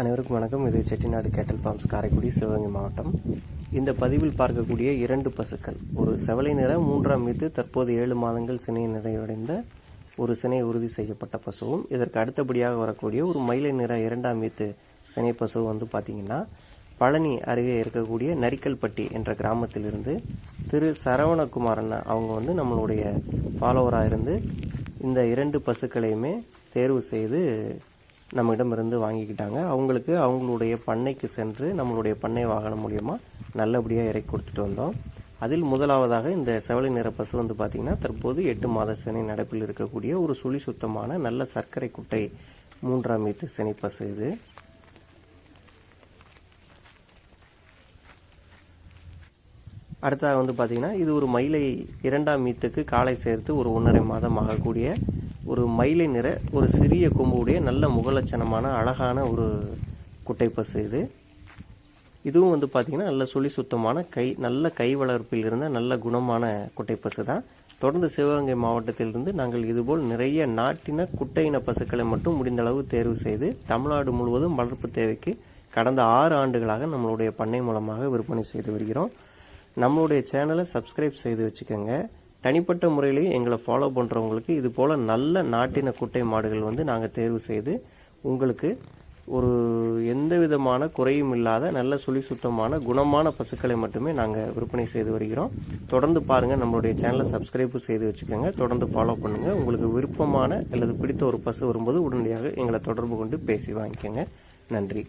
அனைவருக்கும் வணக்கம். இது செட்டிநாடு கேட்டல் ஃபார்ம்ஸ், காரைக்குடி, சிவகங்கை மாவட்டம். இந்த பதிவில் பார்க்கக்கூடிய 2 பசுக்கள், ஒரு செவலை நிற 3ஆம் மீத்து தற்போது 7 மாதங்கள் சினை நிறைவடைந்த ஒரு சினை உறுதி செய்யப்பட்ட பசுவும், இதற்கு அடுத்தபடியாக வரக்கூடிய ஒரு மயிலை நிற 2ஆம் மீத்து சினை பசு பார்த்திங்கன்னா பழனி அருகே இருக்கக்கூடிய நரிக்கல்பட்டி என்ற கிராமத்திலிருந்து திரு சரவணகுமாரன் அவங்க நம்மளுடைய ஃபாலோவராக இருந்து இந்த 2 பசுக்களையுமே தேர்வு செய்து நம்மிடமிருந்து வாங்கிக்கிட்டாங்க. அவங்களுக்கு அவங்களுடைய பண்ணைக்கு சென்று நம்மளுடைய பண்ணை வாகனம் மூலியமாக நல்லபடியாக இறக்கி கொடுத்துட்டு வந்தோம். அதில் முதலாவதாக இந்த செவலை நிற பசு பார்த்திங்கன்னா தற்போது 8 மாத சினை நடப்பில் இருக்கக்கூடிய ஒரு சுழி சுத்தமான நல்ல சர்க்கரை குட்டை 3ஆம் மீத்து சினை பசு இது. அடுத்ததாக பார்த்திங்கன்னா இது ஒரு மயிலை 2ஆம் மீத்துக்கு காலை சேர்த்து ஒரு 1.5 மாதம் ஆகக்கூடிய ஒரு மயிலை நிற ஒரு சிறிய கொம்புடைய நல்ல முகலட்சணமான அழகான ஒரு குட்டை பசு இது. இதுவும் பார்த்திங்கன்னா நல்ல சுழி சுத்தமான நல்ல கை வளர்ப்பில் இருந்த நல்ல குணமான குட்டை பசு தான். தொடர்ந்து சிவகங்கை மாவட்டத்திலிருந்து நாங்கள் இதுபோல் நிறைய நாட்டின குட்டையின பசுக்களை மட்டும் முடிந்தளவு தேர்வு செய்து தமிழ்நாடு முழுவதும் வளர்ப்பு தேவைக்கு கடந்த 6 ஆண்டுகளாக நம்மளுடைய பண்ணை மூலமாக விற்பனை செய்து வருகிறோம். நம்மளுடைய சேனலை சப்ஸ்கிரைப் செய்து வச்சுக்கோங்க. தனிப்பட்ட முறையிலேயே எங்களை ஃபாலோ பண்ணுறவங்களுக்கு இது போல் நல்ல நாட்டின குட்டை மாடுகள் நாங்கள் தேர்வு செய்து உங்களுக்கு ஒரு எந்த விதமான குறையும் இல்லாத நல்ல சுழி சுத்தமான குணமான பசுக்களை மட்டுமே நாங்கள் விற்பனை செய்து வருகிறோம். தொடர்ந்து பாருங்கள், நம்மளுடைய சேனலை சப்ஸ்கிரைப் செய்து வச்சுக்கோங்க. தொடர்ந்து ஃபாலோ பண்ணுங்கள். உங்களுக்கு விருப்பமான அல்லது பிடித்த ஒரு பசு வரும்போது உடனடியாக எங்களை தொடர்பு கொண்டு பேசி வாங்கிக்கோங்க. நன்றி.